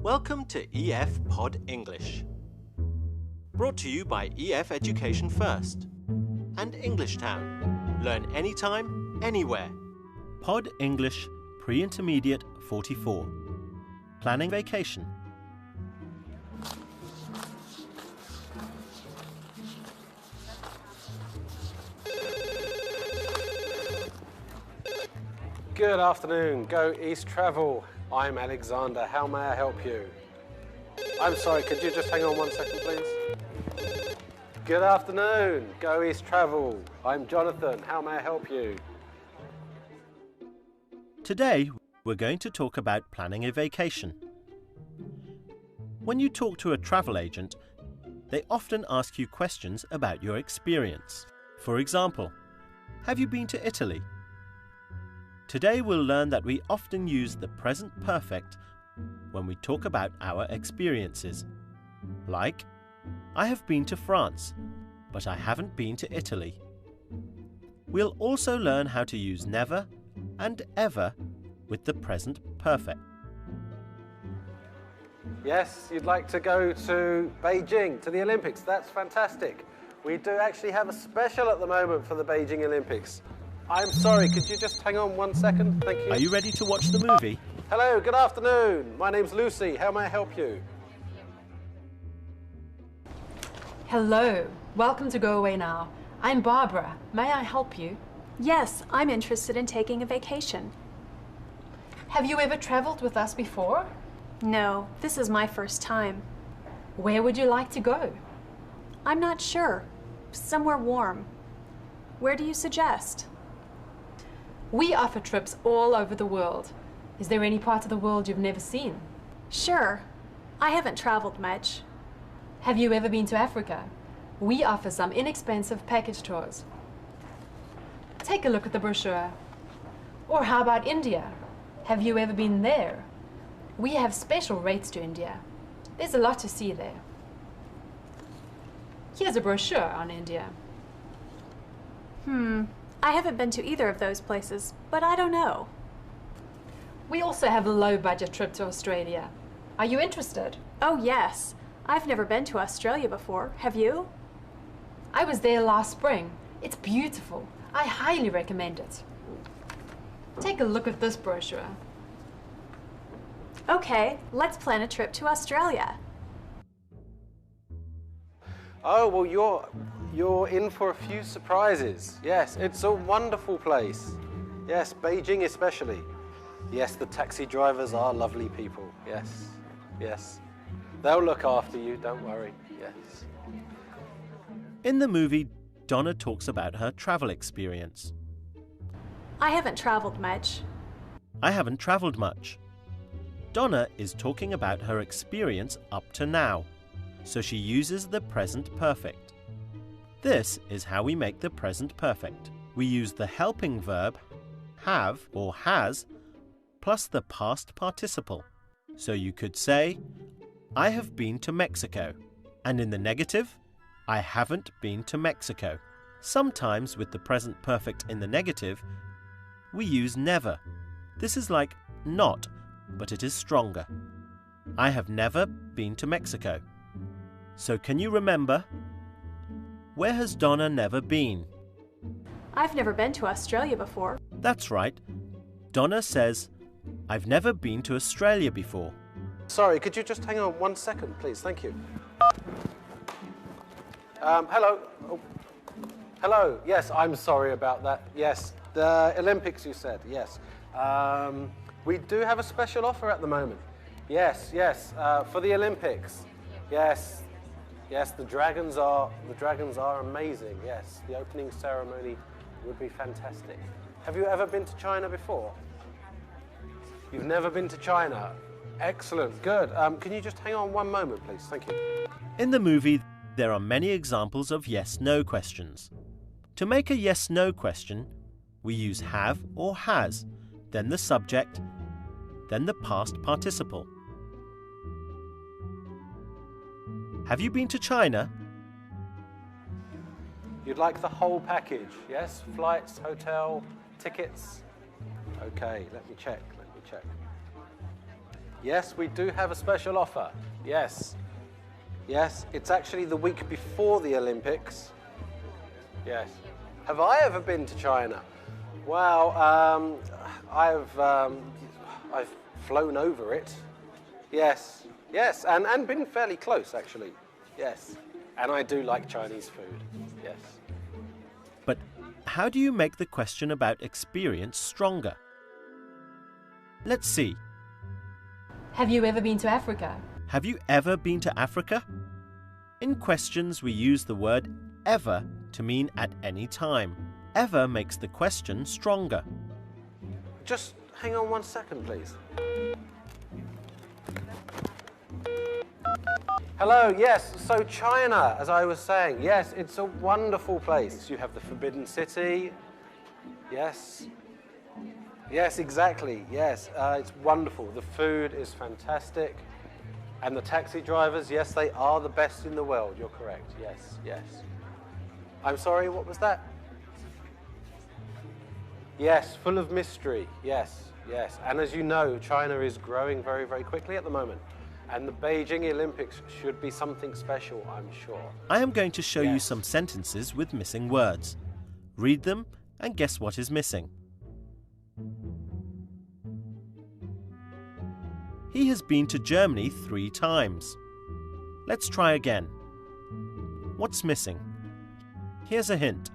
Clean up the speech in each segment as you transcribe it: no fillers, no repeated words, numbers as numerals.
Welcome to EF Pod English. Brought to you by EF Education First and English Town. Learn anytime, anywhere. Pod English Pre-Intermediate 44. Planning vacation. Good afternoon, Go East Travel. I'm Alexander, how may I help you? I'm sorry, could you just hang on 1 second, please? Good afternoon, Go East Travel. I'm Jonathan, how may I help you? Today, we're going to talk about planning a vacation. When you talk to a travel agent, they often ask you questions about your experience. For example, have you been to Italy? Today we'll learn that we often use the present perfect when we talk about our experiences. Like, I have been to France, but I haven't been to Italy. We'll also learn how to use never and ever with the present perfect. Yes, you'd like to go to Beijing, to the Olympics. That's fantastic. We do actually have a special at the moment for the Beijing Olympics. I'm sorry, could you just hang on 1 second? Thank you. Are you ready to watch the movie? Hello, good afternoon. My name's Lucy. How may I help you? Hello, welcome to Go Away Now. I'm Barbara. May I help you? Yes, I'm interested in taking a vacation. Have you ever traveled with us before? No, this is my first time. Where would you like to go? I'm not sure. Somewhere warm. Where do you suggest? We offer trips all over the world. Is there any part of the world you've never seen? Sure. I haven't traveled much. Have you ever been to Africa? We offer some inexpensive package tours. Take a look at the brochure. Or how about India? Have you ever been there? We have special rates to India. There's a lot to see there. Here's a brochure on India. I haven't been to either of those places, but I don't know. We also have a low-budget trip to Australia. Are you interested? Oh, yes. I've never been to Australia before. Have you? I was there last spring. It's beautiful. I highly recommend it. Take a look at this brochure. Okay, let's plan a trip to Australia. Oh, well, you're in for a few surprises. Yes, it's a wonderful place. Yes, Beijing especially. Yes, the taxi drivers are lovely people. Yes, yes. They'll look after you, don't worry. Yes. In the movie, Donna talks about her travel experience. I haven't traveled much. I haven't traveled much. Donna is talking about her experience up to now, so she uses the present perfect. This is how we make the present perfect. We use the helping verb have or has plus the past participle. So you could say, I have been to Mexico. And in the negative, I haven't been to Mexico. Sometimes with the present perfect in the negative, we use never. This is like not, but it is stronger. I have never been to Mexico. So can you remember? Where has Donna never been? I've never been to Australia before. That's right. Donna says, I've never been to Australia before. Sorry, could you just hang on 1 second, please? Thank you. Hello. Oh. Hello. Yes, I'm sorry about that. Yes, the Olympics, you said. Yes. We do have a special offer at the moment. Yes, yes, for the Olympics. Yes, yes, the dragons are amazing. Yes, the opening ceremony would be fantastic. Have you ever been to China before? You've never been to China? Excellent, good. Can you just hang on 1 moment, please? Thank you. In the movie, there are many examples of yes-no questions. To make a yes-no question, we use have or has, then the subject, then the past participle. Have you been to China? You'd like the whole package, yes? Flights, hotel, tickets? Okay, let me check. Yes, we do have a special offer. Yes. Yes, it's actually the week before the Olympics. Yes. Have I ever been to China? Well, I've flown over it. Yes, yes, and been fairly close, actually. Yes. And I do like Chinese food. Yes. But how do you make the question about experience stronger? Let's see. Have you ever been to Africa? Have you ever been to Africa? In questions, we use the word ever to mean at any time. Ever makes the question stronger. Just hang on 1 second, please. Hello, yes, so China, as I was saying, yes, it's a wonderful place. You have the Forbidden City, yes. Yes, exactly, yes, it's wonderful. The food is fantastic. And the taxi drivers, yes, they are the best in the world, you're correct, yes, yes. I'm sorry, what was that? Yes, full of mystery, yes, yes. And as you know, China is growing very, very quickly at the moment. And the Beijing Olympics should be something special, I'm sure. I am going to show you Yes. some sentences with missing words. Read them and guess what is missing. He has been to Germany 3 times. Let's try again. What's missing? Here's a hint.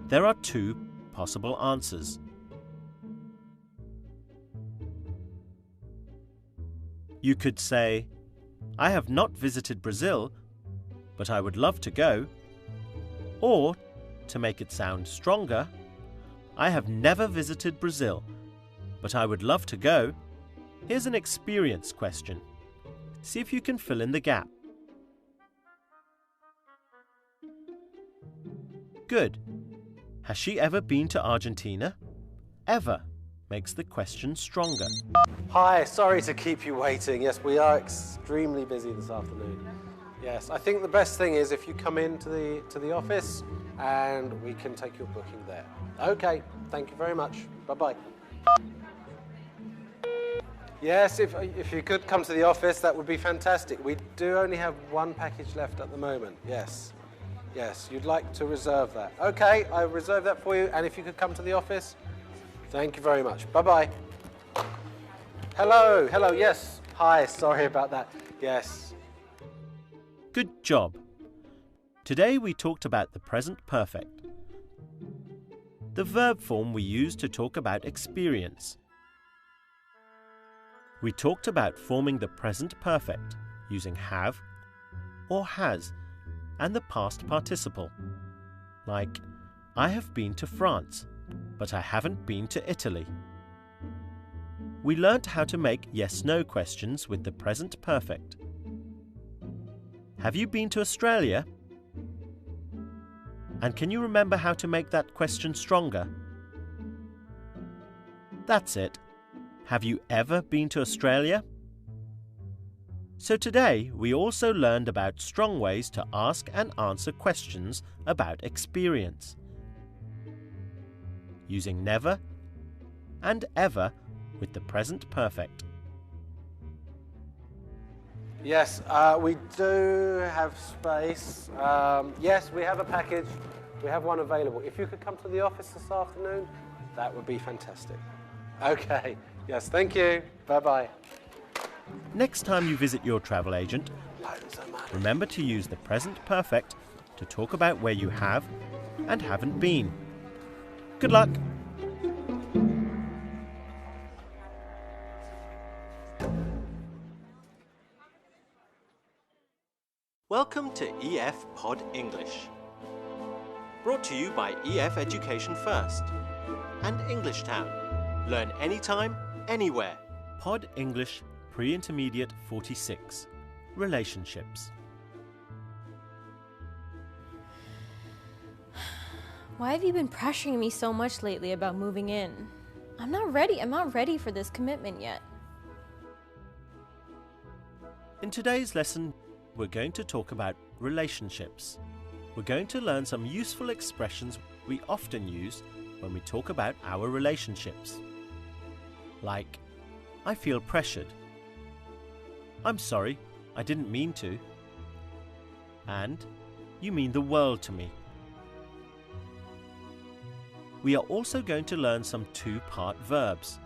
There are 2 possible answers. You could say, I have not visited Brazil, but I would love to go. Or, to make it sound stronger, I have never visited Brazil, but I would love to go. Here's an experience question. See if you can fill in the gap. Good. Has she ever been to Argentina? Ever makes the question stronger. Hi, sorry to keep you waiting. Yes, we are extremely busy this afternoon. Yes, I think the best thing is if you come into the office and we can take your booking there. Okay, thank you very much. Bye-bye. Yes, if you could come to the office, that would be fantastic. We do only have 1 package left at the moment. Yes. Yes, you'd like to reserve that. Okay, I reserve that for you. And if you could come to the office, thank you very much. Bye-bye. Hello, hello, yes. Hi, sorry about that. Yes. Good job. Today we talked about the present perfect, the verb form we use to talk about experience. We talked about forming the present perfect using have or has and the past participle, like I have been to France, but I haven't been to Italy. We learnt how to make yes-no questions with the present perfect. Have you been to Australia? And can you remember how to make that question stronger? That's it. Have you ever been to Australia? So today we also learned about strong ways to ask and answer questions about experience, using never and ever with the present perfect. Yes, we do have space. Yes, we have a package. We have one available. If you could come to the office this afternoon, that would be fantastic. Okay. Yes, thank you. Bye-bye. Next time you visit your travel agent, Loads of money. remember to use the present perfect to talk about where you have and haven't been. Good luck! Welcome to EF Pod English. Brought to you by EF Education First and English Town. Learn anytime, anywhere. Pod English Pre-Intermediate 46. Relationships. Why have you been pressuring me so much lately about moving in? I'm not ready for this commitment yet. In today's lesson, we're going to talk about relationships. We're going to learn some useful expressions we often use when we talk about our relationships. Like, I feel pressured. I'm sorry, I didn't mean to. And you mean the world to me. We are also going to learn some two-part verbs.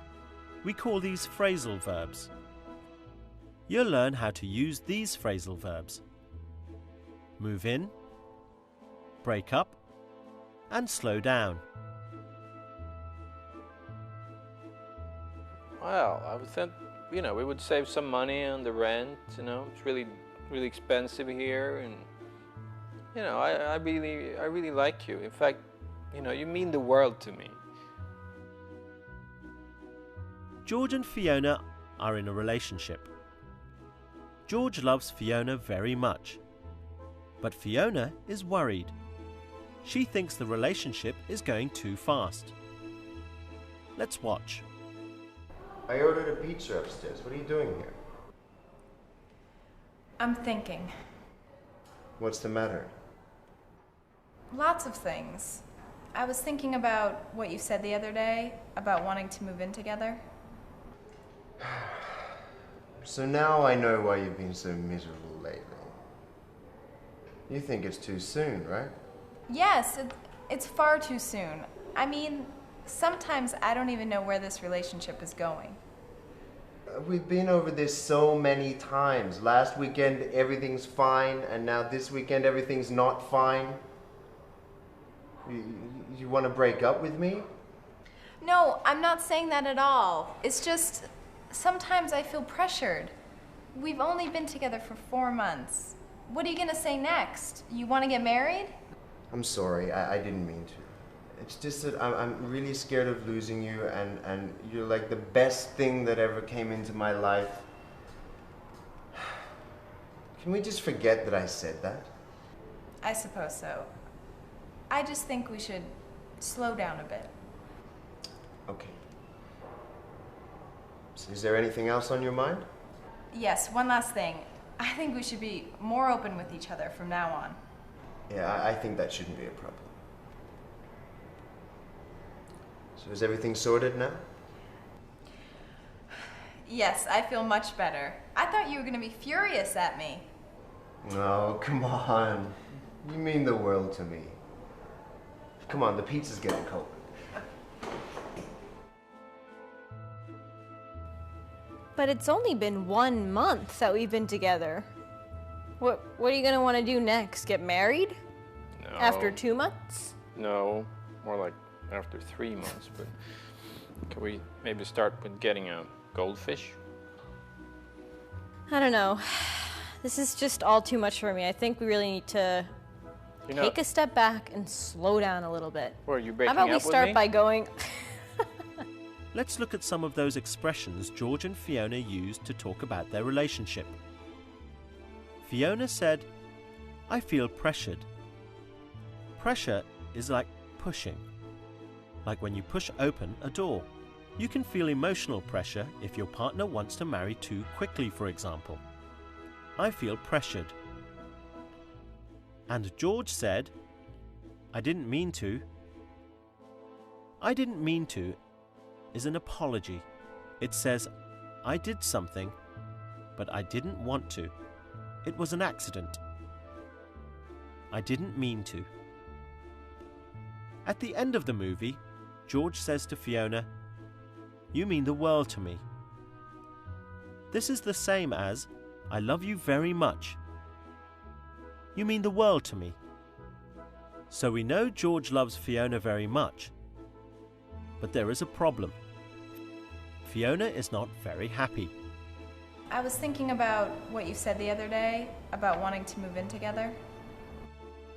We call these phrasal verbs. You'll learn how to use these phrasal verbs: move in, break up, and slow down. Well, I would think, we would save some money on the rent, it's really, really expensive here, and, I really like you. In fact, you mean the world to me. George and Fiona are in a relationship. George loves Fiona very much, but Fiona is worried. She thinks the relationship is going too fast. Let's watch. I ordered a pizza upstairs. What are you doing here? I'm thinking. What's the matter? Lots of things. I was thinking about what you said the other day about wanting to move in together. So now I know why you've been so miserable lately. You think it's too soon, right? Yes, it's far too soon. I mean, sometimes I don't even know where this relationship is going. We've been over this so many times. Last weekend everything's fine, and now this weekend everything's not fine. You want to break up with me? No, I'm not saying that at all. It's just, sometimes I feel pressured. We've only been together for 4 months. What are you gonna say next? You want to get married? I'm sorry, I didn't mean to. It's just that I'm really scared of losing you, and you're like the best thing that ever came into my life. Can we just forget that I said that? I suppose so. I just think we should slow down a bit. Okay. So is there anything else on your mind? Yes, one last thing. I think we should be more open with each other from now on. Yeah, I think that shouldn't be a problem. So is everything sorted now? Yes, I feel much better. I thought you were going to be furious at me. Oh, come on. You mean the world to me. Come on, the pizza's getting cold. But it's only been 1 month that we've been together. What are you gonna want to do next? Get married? No. After 2 months? No, more like after 3 months, but can we maybe start with getting a goldfish? I don't know. This is just all too much for me. I think we really need to take a step back and slow down a little bit. Well, are you breaking How about we up with start me? by going... Let's look at some of those expressions George and Fiona used to talk about their relationship. Fiona said, "I feel pressured." Pressure is like pushing, like when you push open a door. You can feel emotional pressure if your partner wants to marry too quickly, for example. I feel pressured. And George said, "I didn't mean to." I didn't mean to is an apology. It says, I did something, but I didn't want to. It was an accident. I didn't mean to. At the end of the movie, George says to Fiona, "You mean the world to me." This is the same as, "I love you very much." You mean the world to me. So we know George loves Fiona very much. But there is a problem. Fiona is not very happy. I was thinking about what you said the other day about wanting to move in together.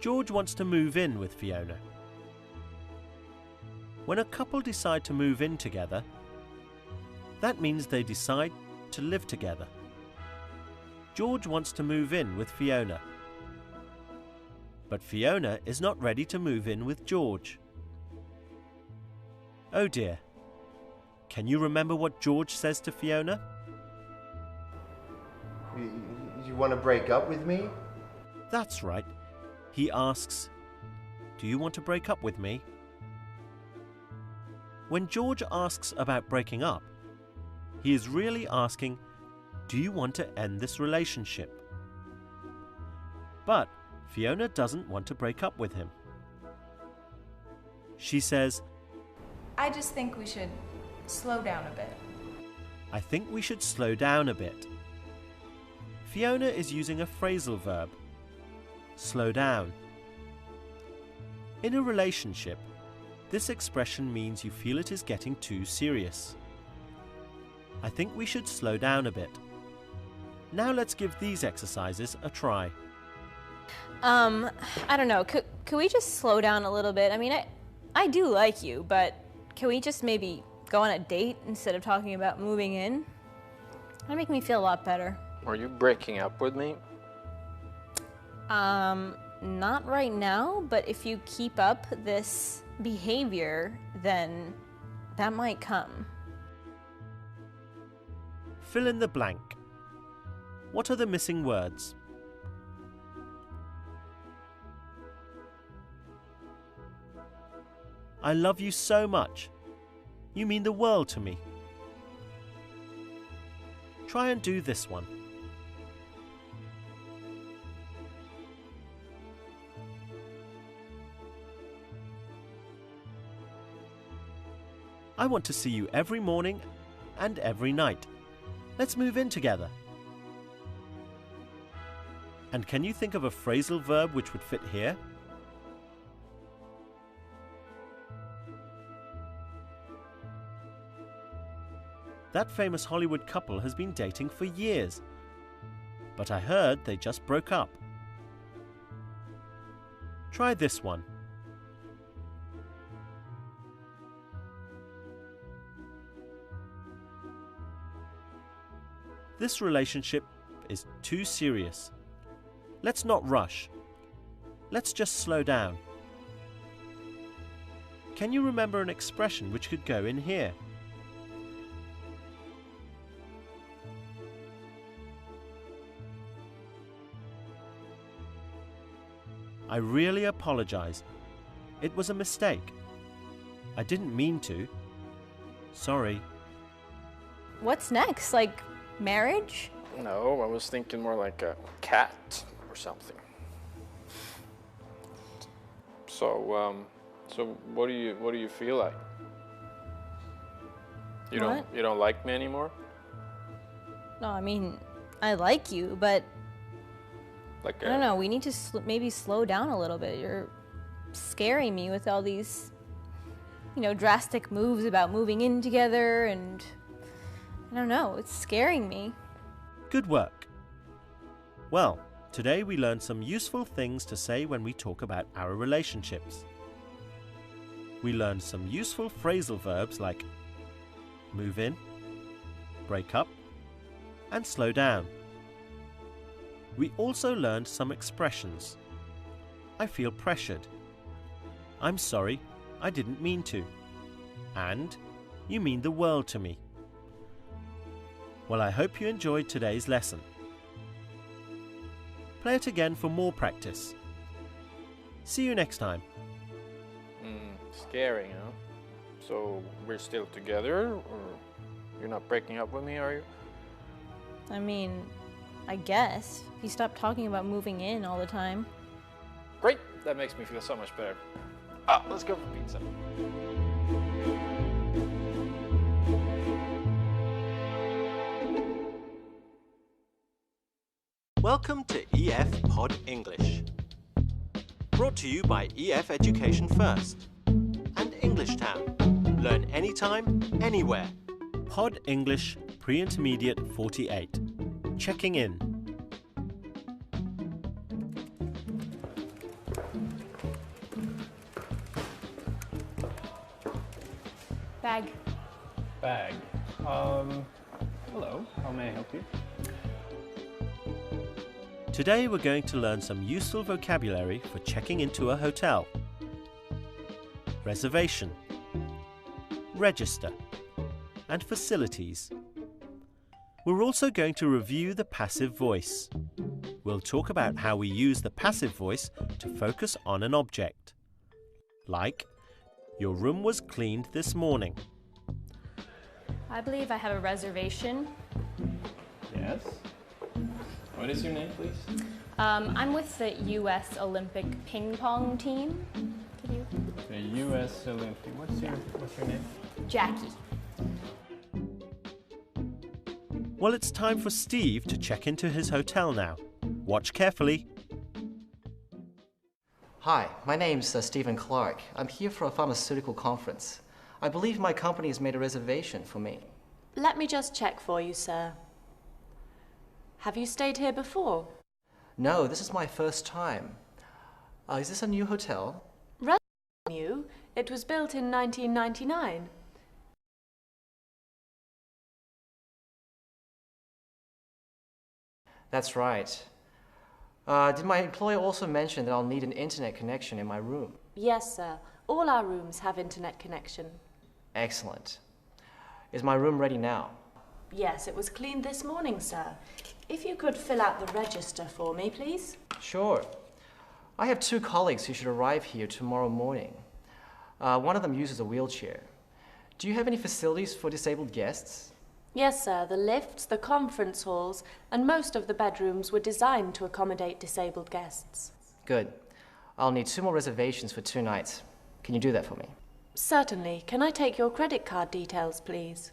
George wants to move in with Fiona. When a couple decide to move in together, that means they decide to live together. George wants to move in with Fiona. But Fiona is not ready to move in with George. Oh dear. Can you remember what George says to Fiona? You want to break up with me? That's right. He asks, "Do you want to break up with me?" When George asks about breaking up, he is really asking, do you want to end this relationship? But Fiona doesn't want to break up with him. She says, I just think we should slow down a bit. I think we should slow down a bit. Fiona is using a phrasal verb, slow down. In a relationship, this expression means you feel it is getting too serious. I think we should slow down a bit. Now let's give these exercises a try. I don't know. Could we just slow down a little bit? I mean, I do like you, but can we just maybe go on a date instead of talking about moving in? That'd make me feel a lot better. Are you breaking up with me? Not right now, but if you keep up this behavior, then that might come. Fill in the blank. What are the missing words? I love you so much. You mean the world to me. Try and do this one. I want to see you every morning and every night. Let's move in together. And can you think of a phrasal verb which would fit here? That famous Hollywood couple has been dating for years, but I heard they just broke up. Try this one. This relationship is too serious. Let's not rush. Let's just slow down. Can you remember an expression which could go in here? I really apologize. It was a mistake. I didn't mean to. Sorry. What's next? Like marriage? No, I was thinking more like a cat or something. So, what do you feel like? You don't like me anymore? No, I mean, I like you, but Like I don't know. We need to maybe slow down a little bit. You're scaring me with all these, drastic moves about moving in together, and I don't know. It's scaring me. Good work. Well, today we learned some useful things to say when we talk about our relationships. We learned some useful phrasal verbs like move in, break up, and slow down. We also learned some expressions. I feel pressured. I'm sorry, I didn't mean to. And you mean the world to me. Well, I hope you enjoyed today's lesson. Play it again for more practice. See you next time. Scary, huh? So we're still together, or you're not breaking up with me, are you? I mean, I guess. If you stop talking about moving in all the time. Great, that makes me feel so much better. Let's go for pizza. Welcome to EF Pod English. Brought to you by EF Education First and English Town. Learn anytime, anywhere. Pod English Pre-Intermediate 48. Checking in. Bag. Bag. Hello, how may I help you? Today we're going to learn some useful vocabulary for checking into a hotel. Reservation, register, and facilities. We're also going to review the passive voice. We'll talk about how we use the passive voice to focus on an object. Like, your room was cleaned this morning. I believe I have a reservation. Yes. What is your name, please? I'm with the U.S. Olympic ping pong team. Could you? The U.S. Olympic. What's your name? Jackie. Well, it's time for Steve to check into his hotel now. Watch carefully. Hi, my name's Stephen Clark. I'm here for a pharmaceutical conference. I believe my company has made a reservation for me. Let me just check for you, sir. Have you stayed here before? No, this is my first time. Is this a new hotel? New. It was built in 1999. That's right. Did my employer also mention that I'll need an internet connection in my room? Yes, sir. All our rooms have internet connection. Excellent. Is my room ready now? Yes, it was cleaned this morning, sir. If you could fill out the register for me, please. Sure. I have 2 colleagues who should arrive here tomorrow morning. One of them uses a wheelchair. Do you have any facilities for disabled guests? Yes, sir. The lifts, the conference halls, and most of the bedrooms were designed to accommodate disabled guests. Good. I'll need 2 more reservations for 2 nights. Can you do that for me? Certainly. Can I take your credit card details, please?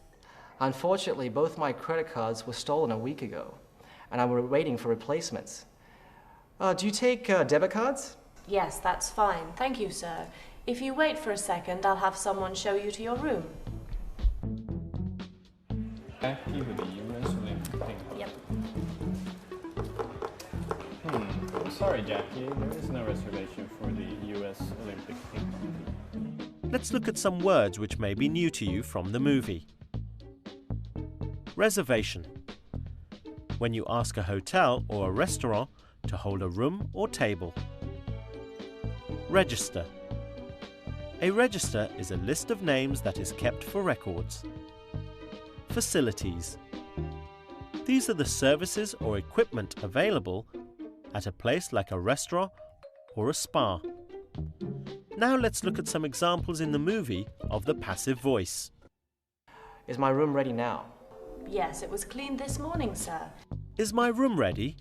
Unfortunately, both my credit cards were stolen a week ago, and I'm waiting for replacements. Do you take debit cards? Yes, that's fine. Thank you, sir. If you wait for a second, I'll have someone show you to your room. Jackie with the U.S. Olympic ping pong. Yep. I'm sorry, Jackie. There is no reservation for the U.S. Olympic ping pong. Let's look at some words which may be new to you from the movie. Reservation. When you ask a hotel or a restaurant to hold a room or table. Register. A register is a list of names that is kept for records. Facilities. These are the services or equipment available at a place like a restaurant or a spa. Now let's look at some examples in the movie of the passive voice. Is my room ready now? Yes, it was cleaned this morning, sir. Is my room ready?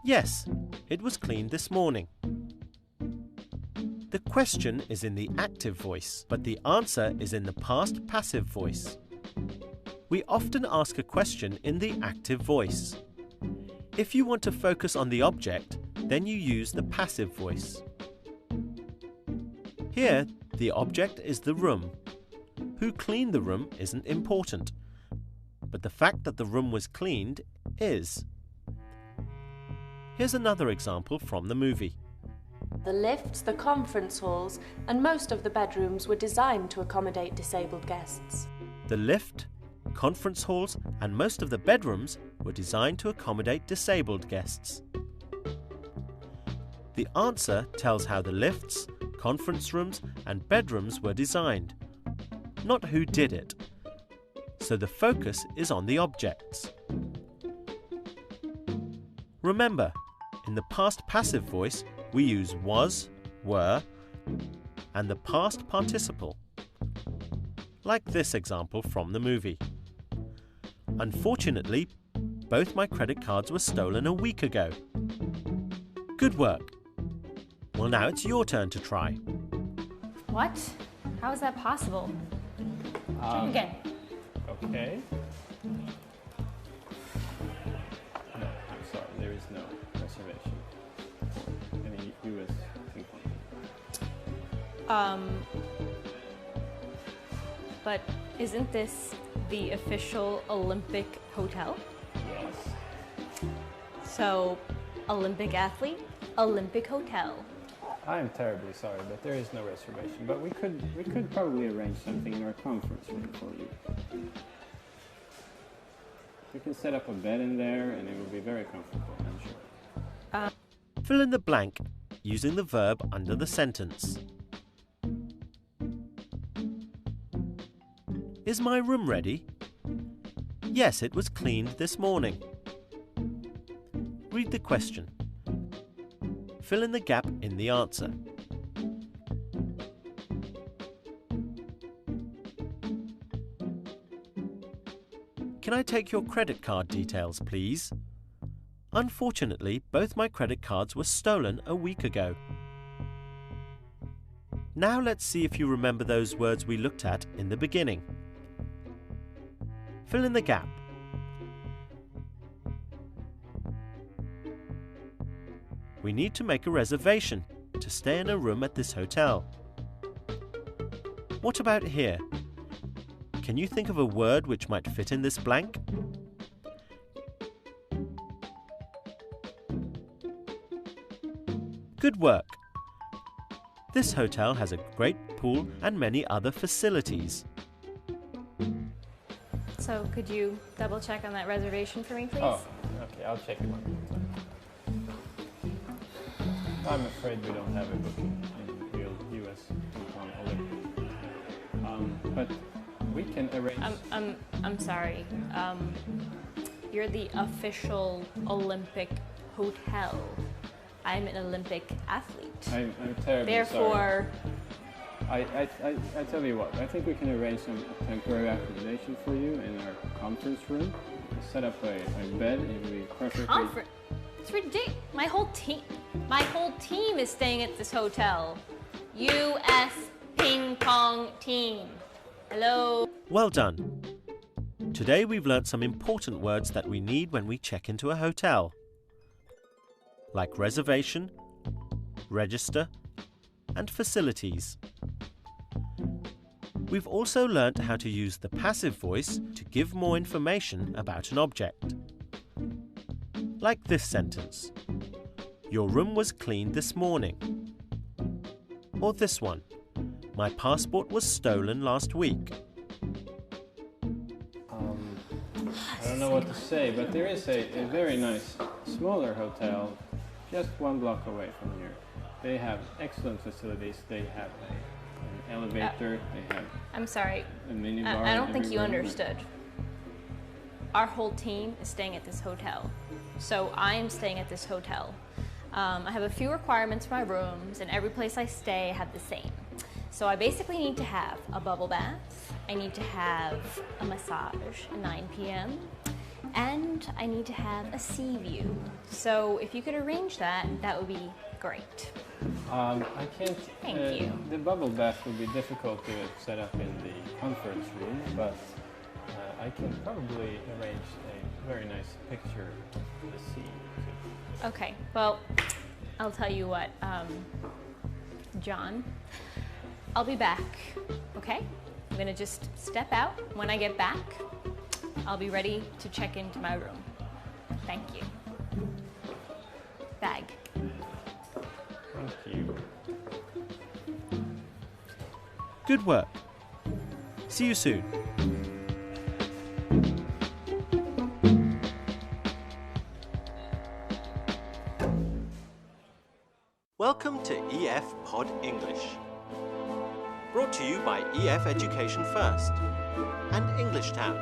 Yes, it was cleaned this morning. The question is in the active voice, but the answer is in the past passive voice. We often ask a question in the active voice. If you want to focus on the object, then you use the passive voice. Here, the object is the room. Who cleaned the room isn't important, but the fact that the room was cleaned is. Here's another example from the movie. The lifts, the conference halls, and most of the bedrooms were designed to accommodate disabled guests. The lift, conference halls, and most of the bedrooms were designed to accommodate disabled guests. The answer tells how the lifts, conference rooms, and bedrooms were designed, not who did it. So the focus is on the objects. Remember, in the past passive voice, we use was, were, and the past participle. Like this example from the movie. Unfortunately, both my credit cards were stolen a week ago. Good work. Well, now it's your turn to try. What? How is that possible? Check again. Okay. No, I'm sorry. There is no reservation for any U.S. ping pong. But isn't this the official Olympic hotel? Yes. So, Olympic athlete, Olympic hotel. I am terribly sorry, but there is no reservation. But we could probably arrange something in our conference room for you. We can set up a bed in there, and it will be very comfortable, I'm sure. Fill in the blank using the verb under the sentence. Is my room ready? Yes, it was cleaned this morning. Read the question. Fill in the gap in the answer. Can Can I take your credit card details, please? Unfortunately, both my credit cards were stolen a week ago. Now let's see if you remember those words we looked at in the beginning. Fill in the gap. We need to make a reservation to stay in a room at this hotel. What about here? Can you think of a word which might fit in this blank? Good work! This hotel has a great pool and many other facilities. So could you double check on that reservation for me, please? Oh, okay, I'll check it out. I'm afraid we don't have a booking in real US Olympic. But we can arrange... I'm sorry. You're the official Olympic hotel. I'm an Olympic athlete. I'm terribly Therefore, sorry. I tell you what, I think we can arrange some temporary accommodation for you in our conference room. Set up a bed, it will be perfectly... It's ridiculous. My whole team is staying at this hotel. US ping pong team. Hello? Well done. Today we've learnt some important words that we need when we check into a hotel, like reservation, register, and facilities. We've also learnt how to use the passive voice to give more information about an object. Like this sentence: your room was cleaned this morning. Or this one: my passport was stolen last week. I don't know what to say, but there is a very nice smaller hotel just 1 block away from here. They have excellent facilities. They have an elevator. They have I'm sorry. a minibar. I don't think you everywhere. understood. Our whole team is staying at this hotel. So I am staying at this hotel. I have a few requirements for my rooms, and every place I stay I have the same. So I basically need to have a bubble bath, I need to have a massage at 9 p.m., and I need to have a sea view. So if you could arrange that, that would be great. I can't... Thank you. The bubble bath would be difficult to set up in the conference room, but I can probably arrange a very nice picture of the sea. Okay, well, I'll tell you what, John, I'll be back, okay? I'm gonna just step out. When I get back, I'll be ready to check into my room. Thank you. Bag. Thank you. Good work. See you soon. Welcome to EF Pod English. Brought to you by EF Education First and English Town.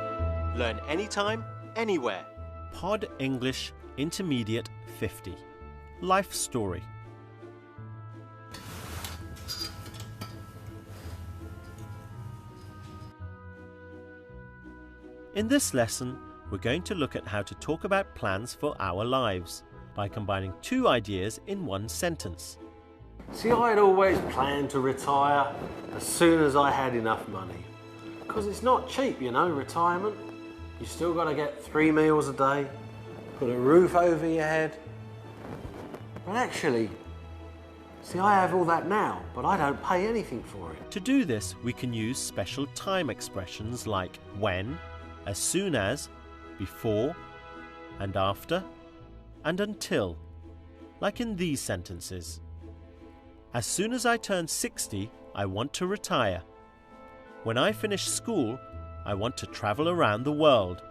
Learn anytime, anywhere. Pod English Intermediate 50. Life Story. In this lesson, we're going to look at how to talk about plans for our lives by combining two ideas in one sentence. See, I'd always planned to retire as soon as I had enough money. Because it's not cheap, you know, retirement. You still got to get 3 meals a day, put a roof over your head. But actually, see, I have all that now, but I don't pay anything for it. To do this, we can use special time expressions like when, as soon as, before, and after, and until, like in these sentences. As soon as I turn 60, I want to retire. When I finish school, I want to travel around the world.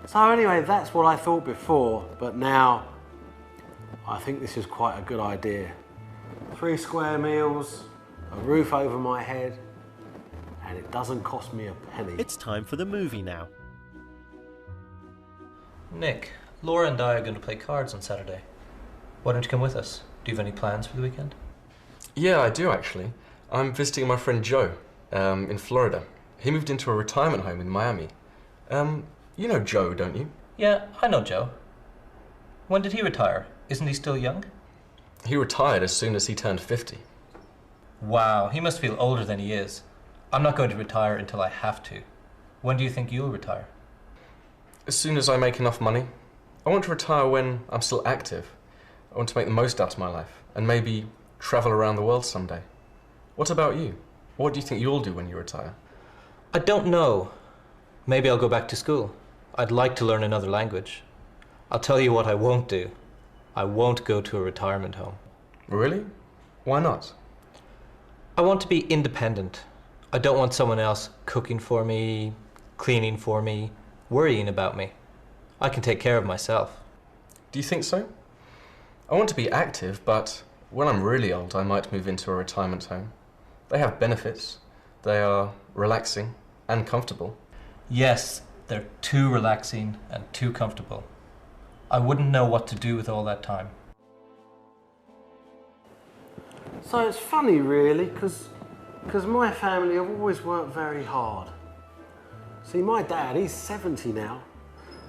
So anyway, that's what I thought before, but now I think this is quite a good idea. 3 square meals, a roof over my head, and it doesn't cost me a penny. It's time for the movie now. Nick, Laura and I are going to play cards on Saturday. Why don't you come with us? Do you have any plans for the weekend? Yeah, I do actually. I'm visiting my friend Joe in Florida. He moved into a retirement home in Miami. You know Joe, don't you? Yeah, I know Joe. When did he retire? Isn't he still young? He retired as soon as he turned 50. Wow, he must feel older than he is. I'm not going to retire until I have to. When do you think you'll retire? As soon as I make enough money. I want to retire when I'm still active. I want to make the most out of my life and maybe travel around the world someday. What about you? What do you think you'll do when you retire? I don't know. Maybe I'll go back to school. I'd like to learn another language. I'll tell you what I won't do. I won't go to a retirement home. Really? Why not? I want to be independent. I don't want someone else cooking for me, cleaning for me, worrying about me. I can take care of myself. Do you think so? I want to be active, but when I'm really old, I might move into a retirement home. They have benefits. They are relaxing and comfortable. Yes, they're too relaxing and too comfortable. I wouldn't know what to do with all that time. So it's funny, really, because my family have always worked very hard. See, my dad, he's 70 now,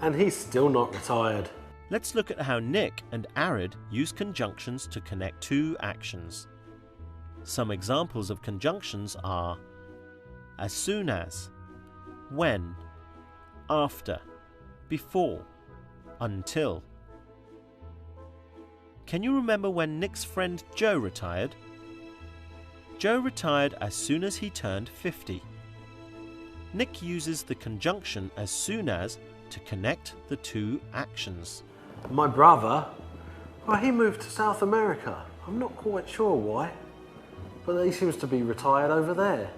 and he's still not retired. Let's look at how Nick and Arid use conjunctions to connect two actions. Some examples of conjunctions are as soon as, when, after, before, until. Can you remember when Nick's friend Joe retired? Joe retired as soon as he turned 50. Nick uses the conjunction as soon as to connect the two actions. My brother, well, he moved to South America. I'm not quite sure why, but he seems to be retired over there.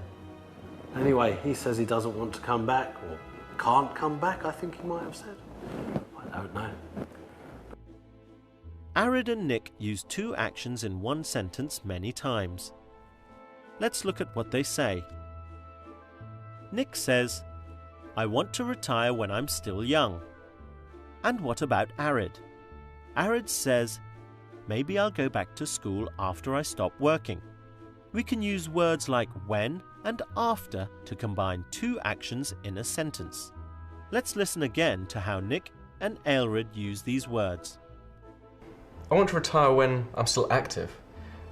Anyway, he says he doesn't want to come back, or can't come back, I think he might have said. I don't know. Arid and Nick use two actions in one sentence many times. Let's look at what they say. Nick says, I want to retire when I'm still young. And what about Arid? Arid says, maybe I'll go back to school after I stop working. We can use words like when and after to combine two actions in a sentence. Let's listen again to how Nick and Aelred use these words. I want to retire when I'm still active.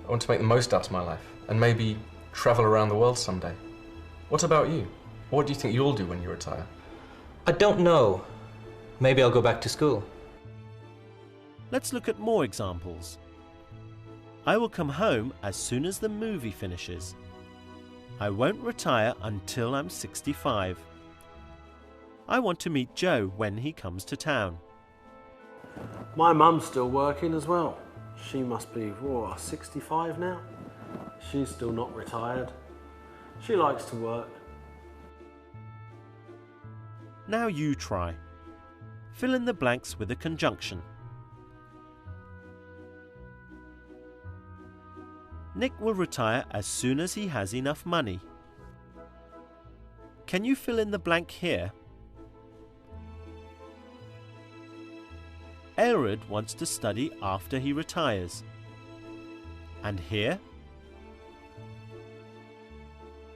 I want to make the most out of my life and maybe travel around the world someday. What about you? What do you think you'll do when you retire? I don't know. Maybe I'll go back to school. Let's look at more examples. I will come home as soon as the movie finishes. I won't retire until I'm 65. I want to meet Joe when he comes to town. My mum's still working as well. She must be, 65 now? She's still not retired. She likes to work. Now you try. Fill in the blanks with a conjunction. Nick will retire as soon as he has enough money. Can you fill in the blank here? Aelred wants to study after he retires. And here?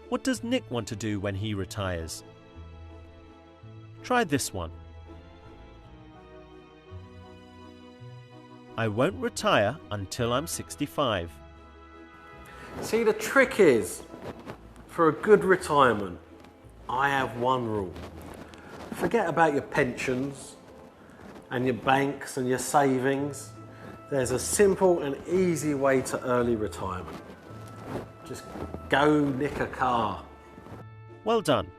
What does Nick want to do when he retires? Try this one. I won't retire until I'm 65. See, the trick is, for a good retirement, I have one rule. Forget about your pensions and your banks and your savings. There's a simple and easy way to early retirement. Just go nick a car. Well done.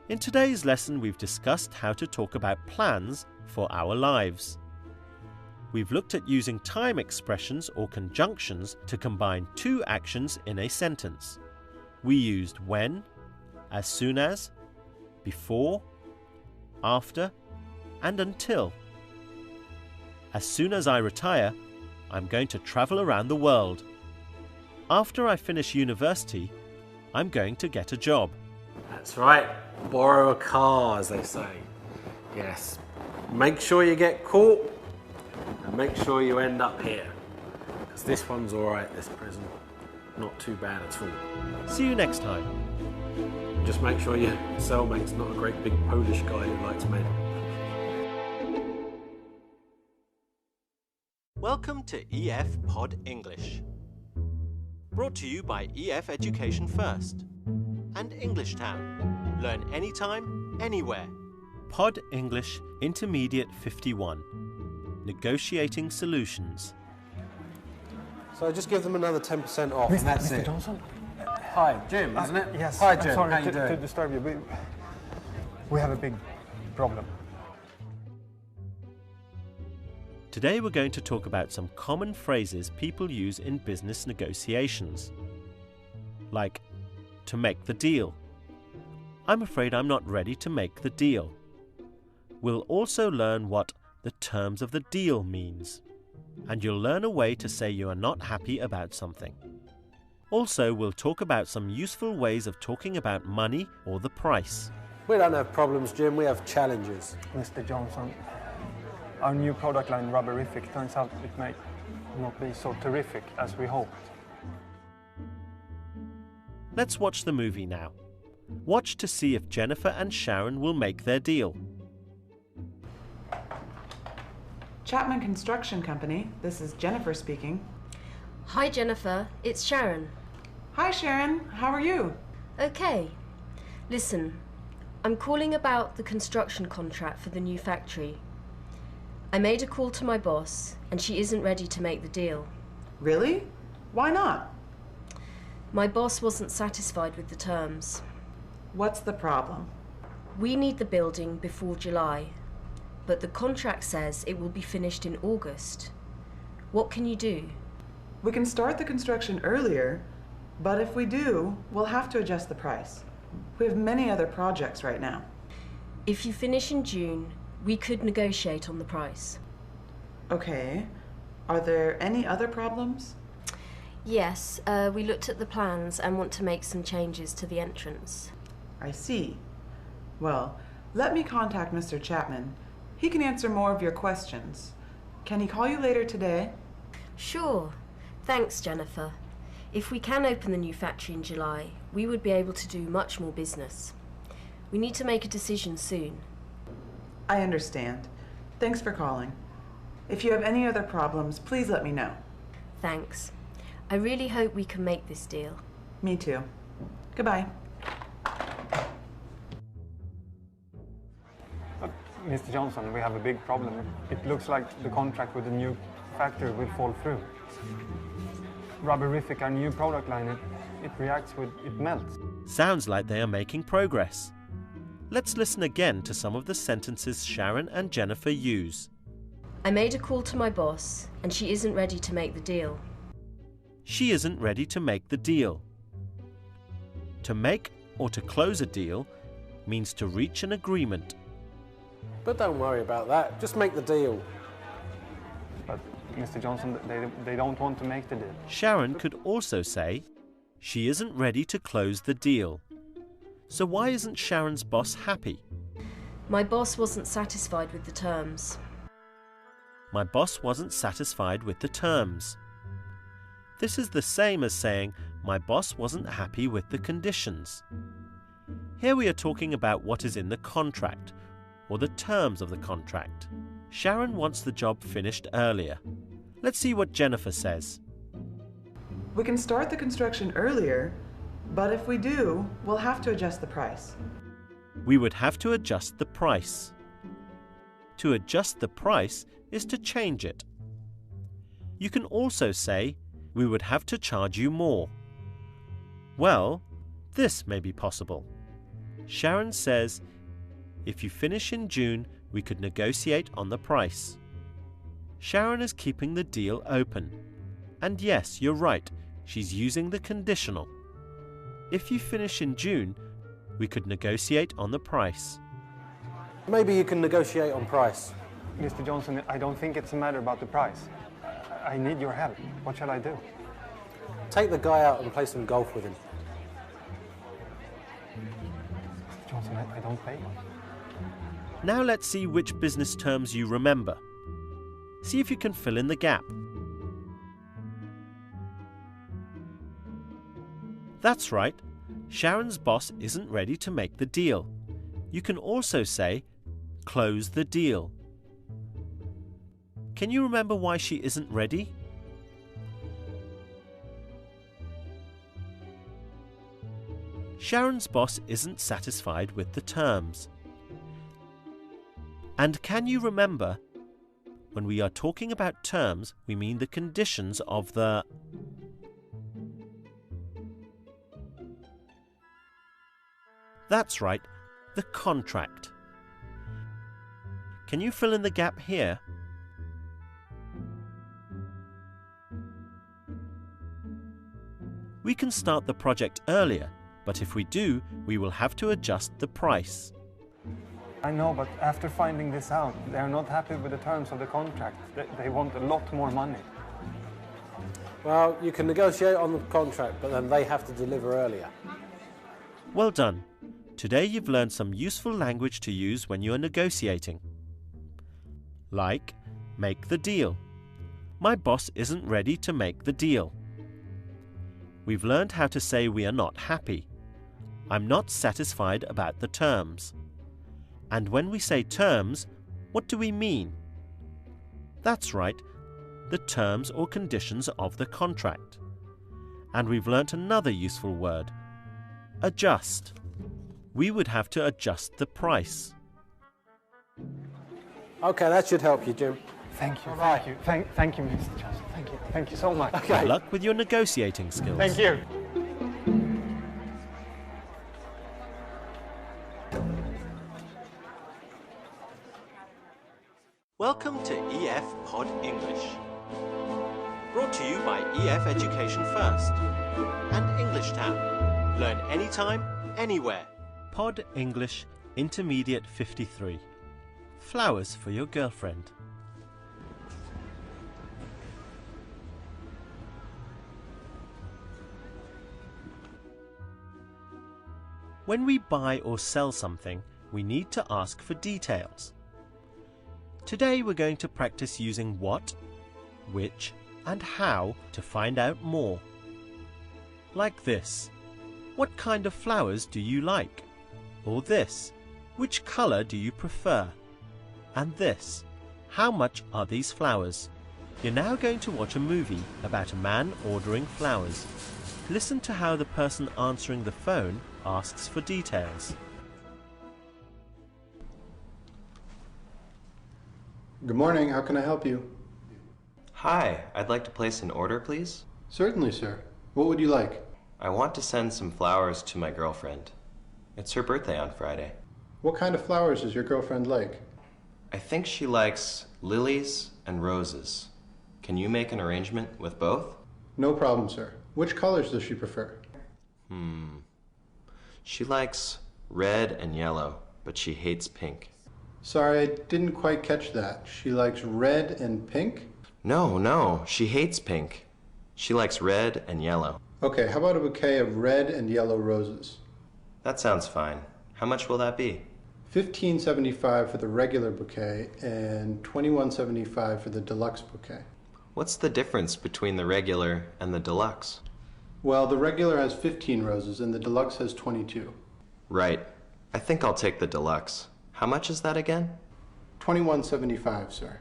In today's lesson, we've discussed how to talk about plans for our lives. We've looked at using time expressions or conjunctions to combine two actions in a sentence. We used when, as soon as, before, after, and until. As soon as I retire, I'm going to travel around the world. After I finish university, I'm going to get a job. That's right. Borrow a car, as they say. Yes. Make sure you get caught and make sure you end up here. Because this one's all right, this prison. Not too bad at all. See you next time. Just make sure your cellmate's not a great big Polish guy who likes men. Welcome to EF Pod English. Brought to you by EF Education First and English Town. Learn anytime, anywhere. Pod English Intermediate 51. Negotiating Solutions. So just give them another 10% off, and that's Mr. it. Johnson? Hi, Jim, isn't it? Yes. Hi, I'm Jim. sorry How you to doing? disturb you. We have a big problem. Today we're going to talk about some common phrases people use in business negotiations. Like, to make the deal. I'm afraid I'm not ready to make the deal. We'll also learn what the terms of the deal means. And you'll learn a way to say you are not happy about something. Also, we'll talk about some useful ways of talking about money or the price. We don't have problems, Jim. We have challenges. Mr. Johnson, our new product line, Rubberific, turns out it may not be so terrific as we hoped. Let's watch the movie now. Watch to see if Jennifer and Sharon will make their deal. Chapman Construction Company, this is Jennifer speaking. Hi Jennifer, it's Sharon. Hi Sharon, how are you? Okay. Listen, I'm calling about the construction contract for the new factory. I made a call to my boss and she isn't ready to make the deal. Really? Why not? My boss wasn't satisfied with the terms. What's the problem? We need the building before July, but the contract says it will be finished in August. What can you do? We can start the construction earlier, but if we do, we'll have to adjust the price. We have many other projects right now. If you finish in June, we could negotiate on the price. Okay. Are there any other problems? Yes, we looked at the plans and want to make some changes to the entrance. I see. Well, let me contact Mr. Chapman. He can answer more of your questions. Can he call you later today? Sure. Thanks, Jennifer. If we can open the new factory in July, we would be able to do much more business. We need to make a decision soon. I understand. Thanks for calling. If you have any other problems, please let me know. Thanks. I really hope we can make this deal. Me too. Goodbye. Mr. Johnson, we have a big problem. It looks like the contract with the new factory will fall through. Rubberific, our new product line, it reacts with, it melts. Sounds like they are making progress. Let's listen again to some of the sentences Sharon and Jennifer use. I made a call to my boss, and she isn't ready to make the deal. She isn't ready to make the deal. To make or to close a deal means to reach an agreement. But don't worry about that. Just make the deal. But, Mr. Johnson, they don't want to make the deal. Sharon could also say, she isn't ready to close the deal. So why isn't Sharon's boss happy? My boss wasn't satisfied with the terms. My boss wasn't satisfied with the terms. This is the same as saying, my boss wasn't happy with the conditions. Here we are talking about what is in the contract, or the terms of the contract. Sharon wants the job finished earlier. Let's see what Jennifer says. We can start the construction earlier, but if we do, we'll have to adjust the price. We would have to adjust the price. To adjust the price is to change it. You can also say, we would have to charge you more. Well, this may be possible. Sharon says, if you finish in June, we could negotiate on the price. Sharon is keeping the deal open. And yes, you're right, she's using the conditional. If you finish in June, we could negotiate on the price. Maybe you can negotiate on price. Mr. Johnson, I don't think it's a matter about the price. I need your help. What shall I do? Take the guy out and play some golf with him. Mr. Johnson, I don't play. Now let's see which business terms you remember. See if you can fill in the gap. That's right. Sharon's boss isn't ready to make the deal. You can also say, close the deal. Can you remember why she isn't ready? Sharon's boss isn't satisfied with the terms. And can you remember, when we are talking about terms, we mean the conditions of the... That's right, the contract. Can you fill in the gap here? We can start the project earlier, but if we do, we will have to adjust the price. I know, but after finding this out, they are not happy with the terms of the contract. They want a lot more money. Well, you can negotiate on the contract, but then they have to deliver earlier. Well done. Today you've learned some useful language to use when you're negotiating. Like, make the deal. My boss isn't ready to make the deal. We've learned how to say we are not happy. I'm not satisfied about the terms. And when we say terms, what do we mean? That's right, the terms or conditions of the contract. And we've learnt another useful word, adjust. We would have to adjust the price. Okay, that should help you, Jim. Thank you, thank you. Thank you, Mr. Johnson. Thank you so much. Okay. Good luck with your negotiating skills. Thank you. Welcome to EF Pod English. Brought to you by EF Education First and English Town. Learn anytime, anywhere. Pod English Intermediate 53. Flowers for your girlfriend. When we buy or sell something, we need to ask for details. Today we're going to practice using what, which, and how to find out more. Like this. What kind of flowers do you like? Or this. Which colour do you prefer? And this. How much are these flowers? You're now going to watch a movie about a man ordering flowers. Listen to how the person answering the phone asks for details. Good morning, how can I help you? Hi, I'd like to place an order, please. Certainly, sir. What would you like? I want to send some flowers to my girlfriend. It's her birthday on Friday. What kind of flowers does your girlfriend like? I think she likes lilies and roses. Can you make an arrangement with both? No problem, sir. Which colors does she prefer? She likes red and yellow, but she hates pink. Sorry, I didn't quite catch that. She likes red and pink? No, she hates pink. She likes red and yellow. Okay, how about a bouquet of red and yellow roses? That sounds fine. How much will that be? $15.75 for the regular bouquet and $21.75 for the deluxe bouquet. What's the difference between the regular and the deluxe? Well, the regular has 15 roses and the deluxe has 22. Right. I think I'll take the deluxe. How much is that again? $21.75, sir.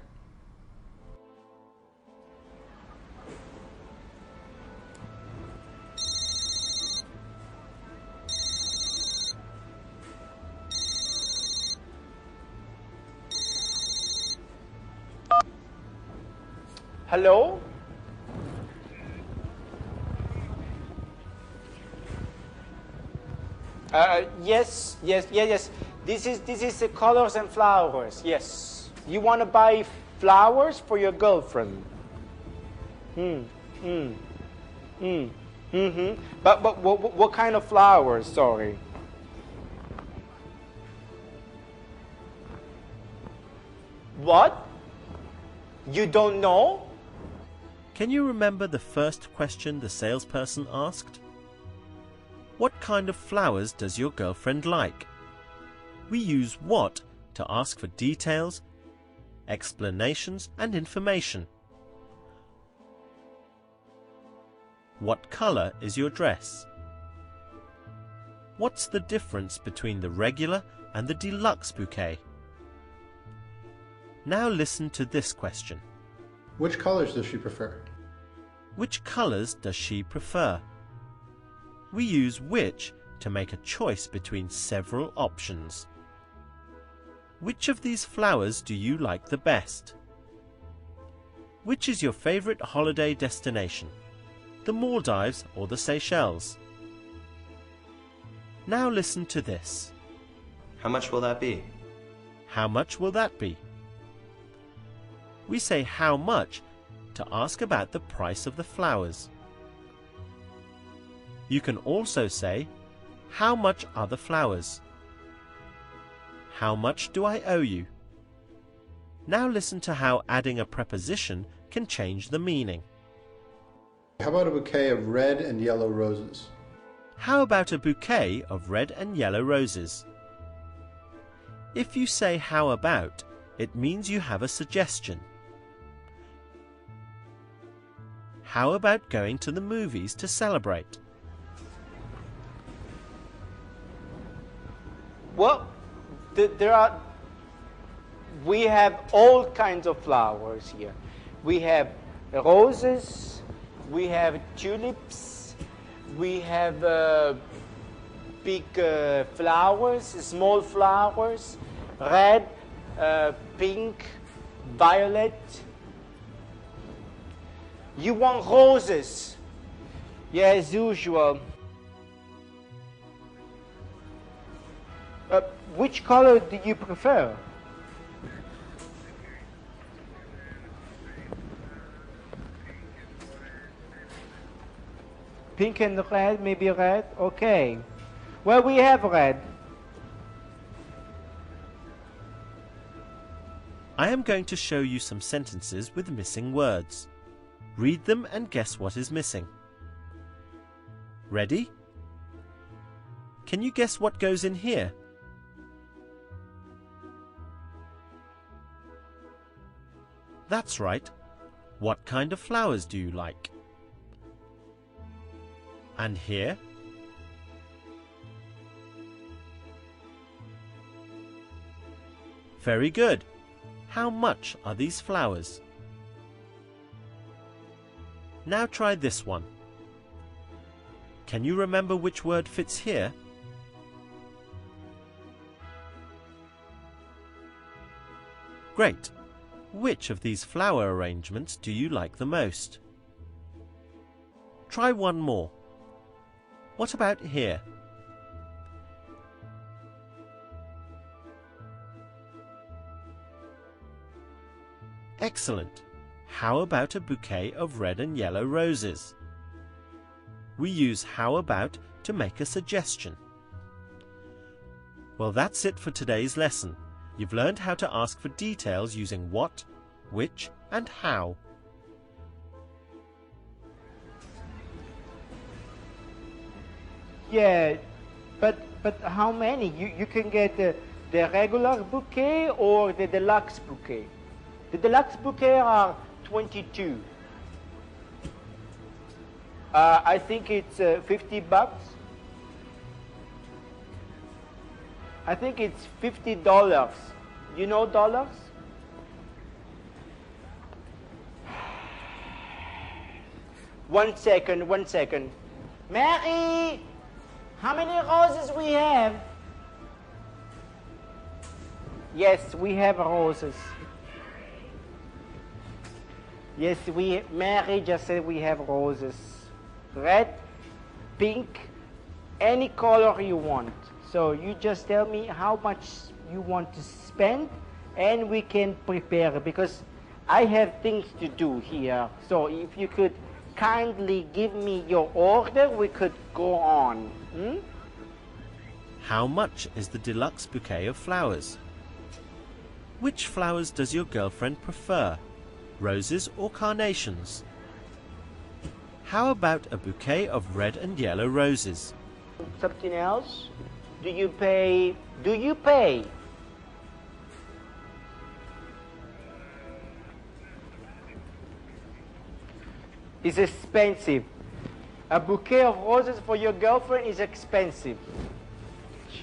Hello? Yes. This is the colors and flowers. Yes. You want to buy flowers for your girlfriend? But what kind of flowers? Sorry. What? You don't know? Can you remember the first question the salesperson asked? What kind of flowers does your girlfriend like? We use what to ask for details, explanations, and information. What color is your dress? What's the difference between the regular and the deluxe bouquet? Now listen to this question. Which colors does she prefer? Which colors does she prefer? We use which to make a choice between several options. Which of these flowers do you like the best? Which is your favorite holiday destination? The Maldives or the Seychelles? Now listen to this. How much will that be? How much will that be? We say how much to ask about the price of the flowers. You can also say, how much are the flowers? How much do I owe you? Now listen to how adding a preposition can change the meaning. How about a bouquet of red and yellow roses? How about a bouquet of red and yellow roses? If you say how about, it means you have a suggestion. How about going to the movies to celebrate? Well, we have all kinds of flowers here. We have roses, we have tulips, we have big flowers, small flowers, red, pink, violet. You want roses? Yeah, as usual. Which color do you prefer? Pink and red, maybe red? Okay. Well, we have red. I am going to show you some sentences with missing words. Read them and guess what is missing. Ready? Can you guess what goes in here? That's right. What kind of flowers do you like? And here? Very good. How much are these flowers? Now try this one. Can you remember which word fits here? Great. Which of these flower arrangements do you like the most? Try one more. What about here? Excellent. How about a bouquet of red and yellow roses? We use how about to make a suggestion. Well, that's it for today's lesson. You've learned how to ask for details using what, which, and how. Yeah, but how many? You can get the regular bouquet or the deluxe bouquet. The deluxe bouquet are 22. I think it's $50. I think it's $50. You know dollars? One second. Mary, how many roses we have? Yes, we have roses. Yes, Mary just said we have roses. Red, pink, any color you want. So you just tell me how much you want to spend and we can prepare because I have things to do here. So if you could kindly give me your order, we could go on. How much is the deluxe bouquet of flowers? Which flowers does your girlfriend prefer? Roses or carnations? How about a bouquet of red and yellow roses? Something else? Do you pay? Do you pay? It's expensive. A bouquet of roses for your girlfriend is expensive.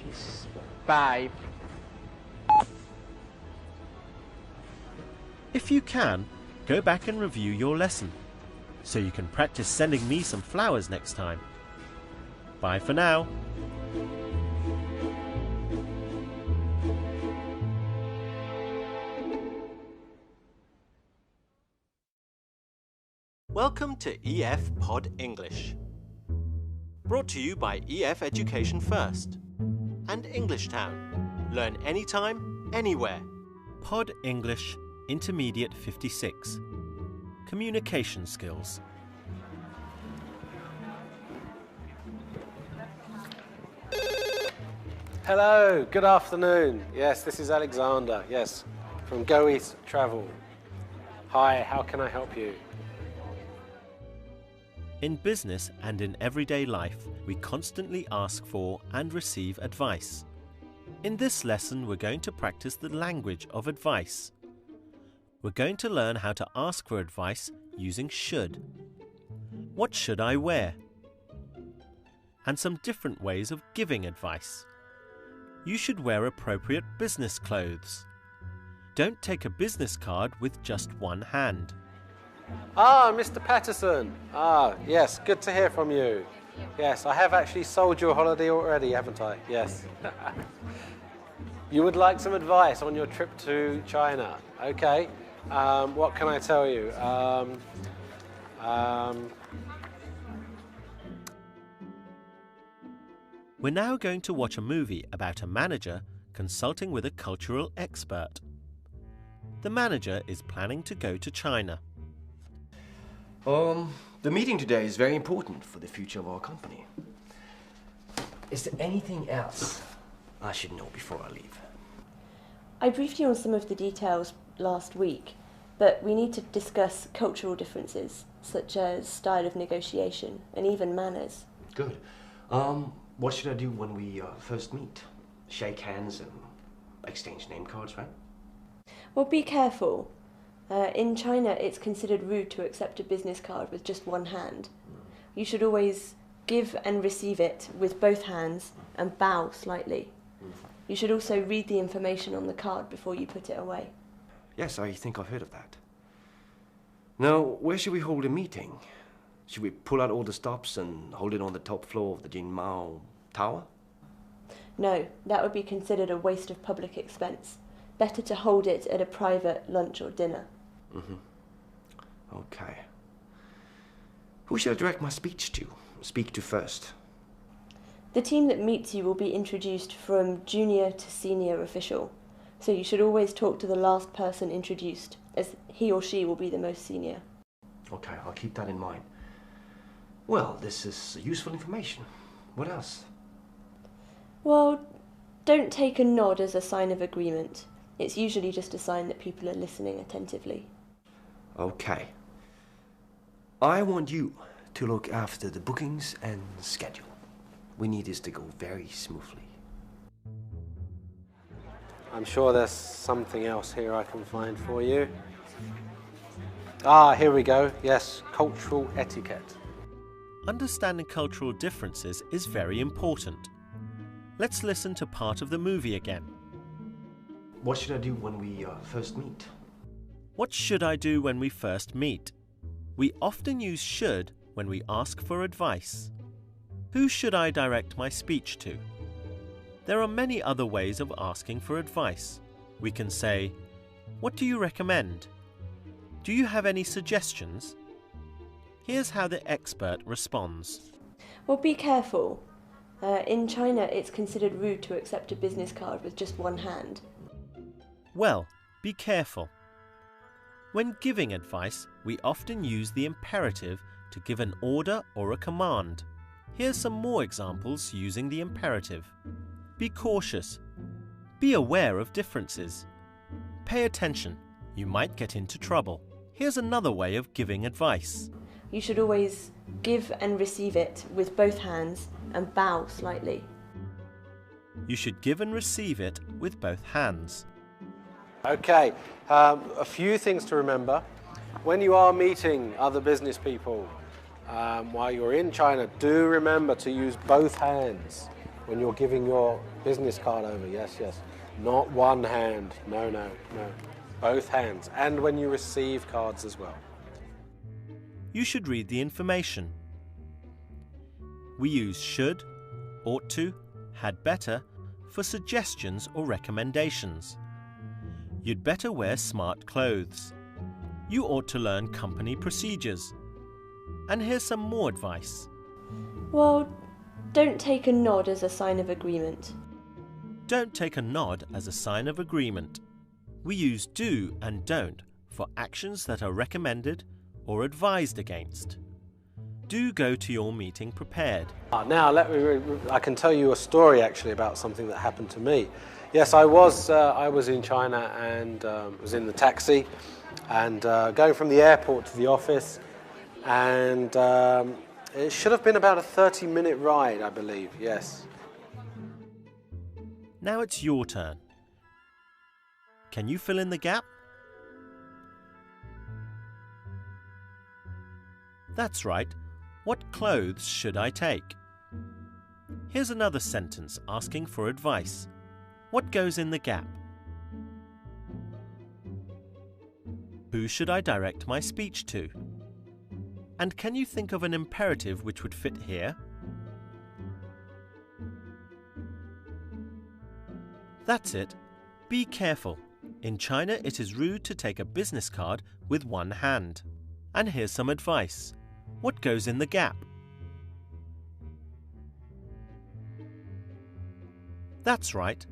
is 5. If you can, go back and review your lesson, so you can practice sending me some flowers next time. Bye for now. Welcome to EF Pod English. Brought to you by EF Education First and English Town. Learn anytime, anywhere. Pod English Intermediate 56. Communication skills. Hello, good afternoon. Yes, this is Alexander, yes, from Go East Travel. Hi, how can I help you? In business and in everyday life, we constantly ask for and receive advice. In this lesson, we're going to practice the language of advice. We're going to learn how to ask for advice using should. What should I wear? And some different ways of giving advice. You should wear appropriate business clothes. Don't take a business card with just one hand. Ah, Mr. Patterson. Ah, yes, good to hear from you. Yes, I have actually sold you a holiday already, haven't I? Yes. You would like some advice on your trip to China. Okay. What can I tell you? We're now going to watch a movie about a manager consulting with a cultural expert. The manager is planning to go to China. The meeting today is very important for the future of our company. Is there anything else I should know before I leave? I briefed you on some of the details last week, but we need to discuss cultural differences, such as style of negotiation and even manners. Good. What should I do when we first meet? Shake hands and exchange name cards, right? Well, be careful. In China, it's considered rude to accept a business card with just one hand. You should always give and receive it with both hands and bow slightly. You should also read the information on the card before you put it away. Yes, I think I've heard of that. Now, where should we hold a meeting? Should we pull out all the stops and hold it on the top floor of the Jin Mao Tower? No, that would be considered a waste of public expense. Better to hold it at a private lunch or dinner. Okay. Who should I direct my speak to first? The team that meets you will be introduced from junior to senior official, so you should always talk to the last person introduced, as he or she will be the most senior. Okay, I'll keep that in mind. Well, this is useful information. What else? Well, don't take a nod as a sign of agreement. It's usually just a sign that people are listening attentively. Okay. I want you to look after the bookings and schedule. We need this to go very smoothly. I'm sure there's something else here I can find for you. Ah, here we go. Yes, cultural etiquette. Understanding cultural differences is very important. Let's listen to part of the movie again. What should I do when we first meet? What should I do when we first meet? We often use should when we ask for advice. Who should I direct my speech to? There are many other ways of asking for advice. We can say, what do you recommend? Do you have any suggestions? Here's how the expert responds. Well, be careful. In China, it's considered rude to accept a business card with just one hand. Well, be careful. When giving advice, we often use the imperative to give an order or a command. Here's some more examples using the imperative. Be cautious. Be aware of differences. Pay attention. You might get into trouble. Here's another way of giving advice. You should always give and receive it with both hands and bow slightly. You should give and receive it with both hands. Okay, a few things to remember. When you are meeting other business people while you're in China, do remember to use both hands. when you're giving your business card over. Yes, yes. Not one hand. No, no, no. Both hands. And when you receive cards as well. You should read the information. We use should, ought to, had better for suggestions or recommendations. You'd better wear smart clothes. You ought to learn company procedures. And here's some more advice. Well, don't take a nod as a sign of agreement. Don't take a nod as a sign of agreement. We use do and don't for actions that are recommended or advised against. Do go to your meeting prepared. Now, I can tell you a story actually about something that happened to me. Yes, I was in China and was in the taxi and going from the airport to the office, and it should have been about a 30-minute ride, I believe, yes. Now it's your turn. Can you fill in the gap? That's right. What clothes should I take? Here's another sentence asking for advice. What goes in the gap? Who should I direct my speech to? And can you think of an imperative which would fit here? That's it. Be careful. In China, it is rude to take a business card with one hand. And here's some advice. What goes in the gap? That's right.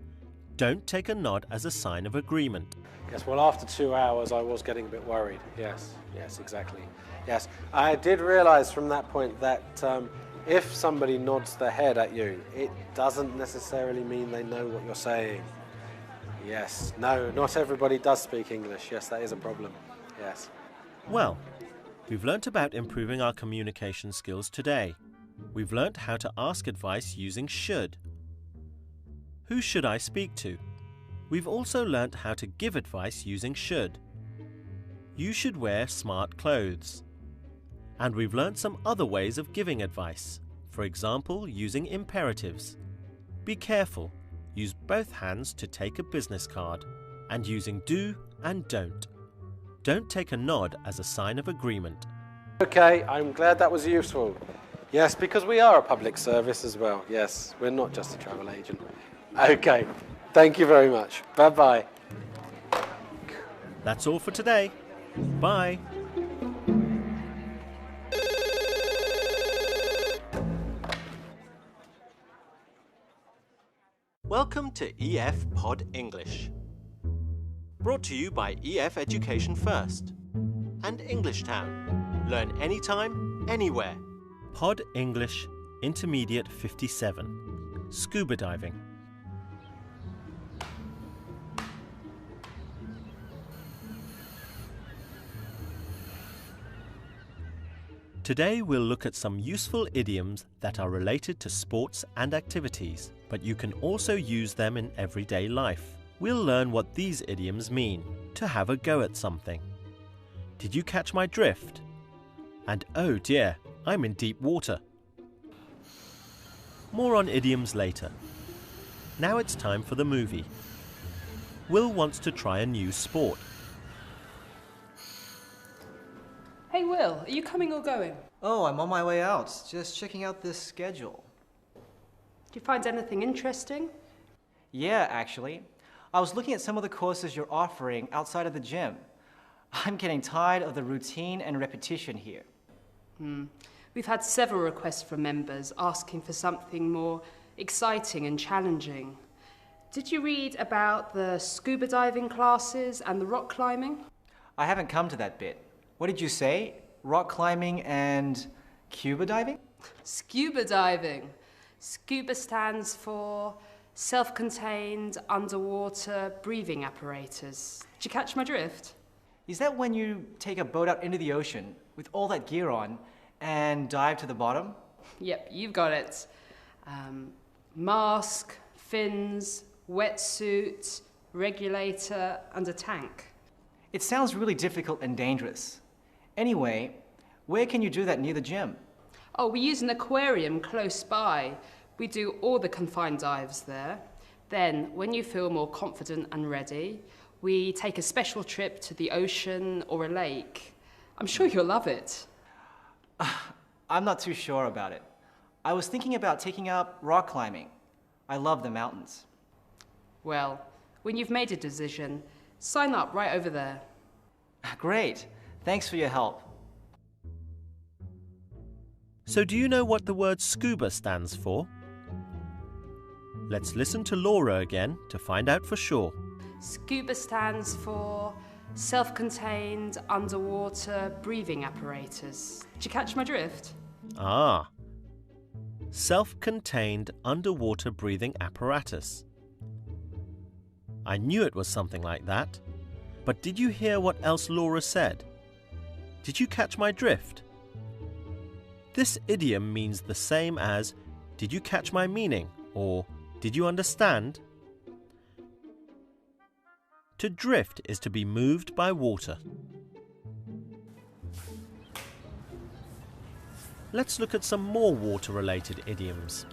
Don't take a nod as a sign of agreement. Yes, well, after 2 hours, I was getting a bit worried. Yes, yes, exactly. Yes, I did realize from that point that if somebody nods their head at you, it doesn't necessarily mean they know what you're saying. Yes, no, not everybody does speak English. Yes, that is a problem. Yes. Well, we've learnt about improving our communication skills today. We've learnt how to ask advice using should. Who should I speak to? We've also learnt how to give advice using should. You should wear smart clothes. And we've learnt some other ways of giving advice, for example, using imperatives. Be careful. Use both hands to take a business card, and using do and don't. Don't take a nod as a sign of agreement. Okay, I'm glad that was useful. Yes, because we are a public service as well. Yes, we're not just a travel agent. Okay, thank you very much. Bye-bye. That's all for today. Bye. Welcome to EF Pod English. Brought to you by EF Education First and English Town. Learn anytime, anywhere. Pod English Intermediate 57. Scuba diving. Today we'll look at some useful idioms that are related to sports and activities, but you can also use them in everyday life. We'll learn what these idioms mean, to have a go at something. Did you catch my drift? And oh dear, I'm in deep water. More on idioms later. Now it's time for the movie. Will wants to try a new sport. Hey Will, are you coming or going? Oh, I'm on my way out. Just checking out this schedule. Do you find anything interesting? Yeah, actually. I was looking at some of the courses you're offering outside of the gym. I'm getting tired of the routine and repetition here. We've had several requests from members asking for something more exciting and challenging. Did you read about the scuba diving classes and the rock climbing? I haven't come to that bit. What did you say? Rock climbing and scuba diving? Scuba diving. Scuba stands for self-contained underwater breathing apparatus. Did you catch my drift? Is that when you take a boat out into the ocean with all that gear on and dive to the bottom? Yep, you've got it. Mask, fins, wetsuit, regulator, and a tank. It sounds really difficult and dangerous. Anyway, where can you do that near the gym? Oh, we use an aquarium close by. We do all the confined dives there. Then, when you feel more confident and ready, we take a special trip to the ocean or a lake. I'm sure you'll love it. I'm not too sure about it. I was thinking about taking up rock climbing. I love the mountains. Well, when you've made a decision, sign up right over there. Great. Thanks for your help. So do you know what the word scuba stands for? Let's listen to Laura again to find out for sure. SCUBA stands for Self-Contained Underwater Breathing Apparatus. Did you catch my drift? Ah, self-contained underwater breathing apparatus. I knew it was something like that. But did you hear what else Laura said? Did you catch my drift? This idiom means the same as, did you catch my meaning? Or, did you understand? To drift is to be moved by water. Let's look at some more water-related idioms.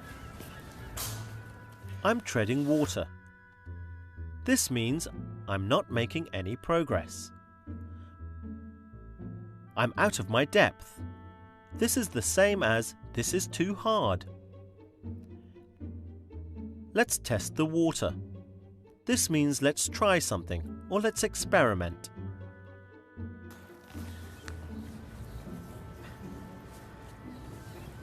I'm treading water. This means I'm not making any progress. I'm out of my depth. This is the same as this is too hard. Let's test the water. This means let's try something or let's experiment.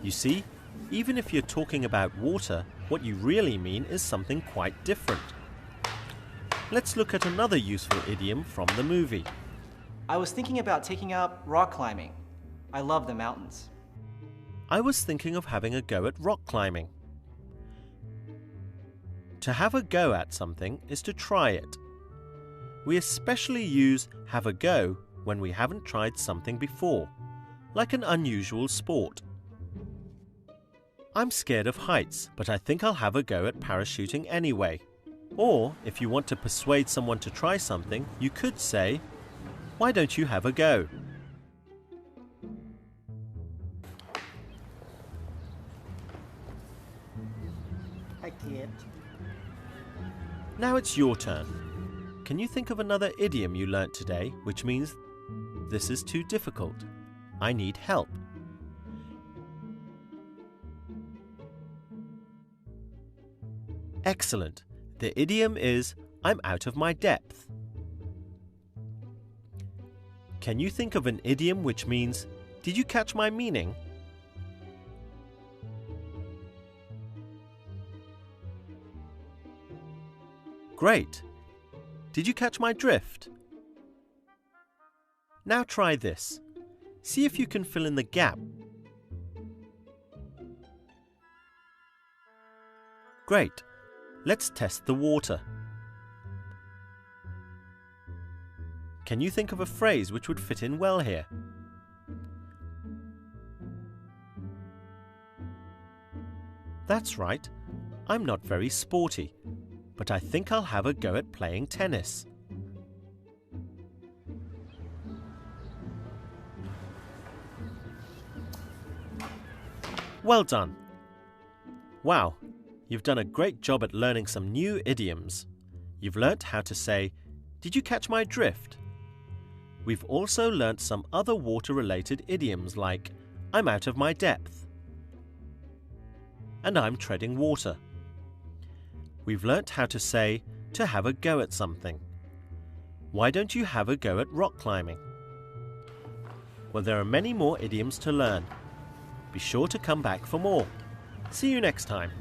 You see, even if you're talking about water, what you really mean is something quite different. Let's look at another useful idiom from the movie. I was thinking about taking up rock climbing. I love the mountains. I was thinking of having a go at rock climbing. To have a go at something is to try it. We especially use have a go when we haven't tried something before, like an unusual sport. I'm scared of heights, but I think I'll have a go at parachuting anyway. Or, if you want to persuade someone to try something, you could say, why don't you have a go? I can't. Now it's your turn. Can you think of another idiom you learnt today, which means this is too difficult? I need help. Excellent. The idiom is, I'm out of my depth. Can you think of an idiom which means, did you catch my meaning? Great. Did you catch my drift? Now try this. See if you can fill in the gap. Great. Let's test the water. Can you think of a phrase which would fit in well here? That's right. I'm not very sporty, but I think I'll have a go at playing tennis. Well done. Wow. You've done a great job at learning some new idioms. You've learnt how to say, did you catch my drift? We've also learnt some other water-related idioms like, I'm out of my depth. And I'm treading water. We've learnt how to say, to have a go at something. Why don't you have a go at rock climbing? Well, there are many more idioms to learn. Be sure to come back for more. See you next time.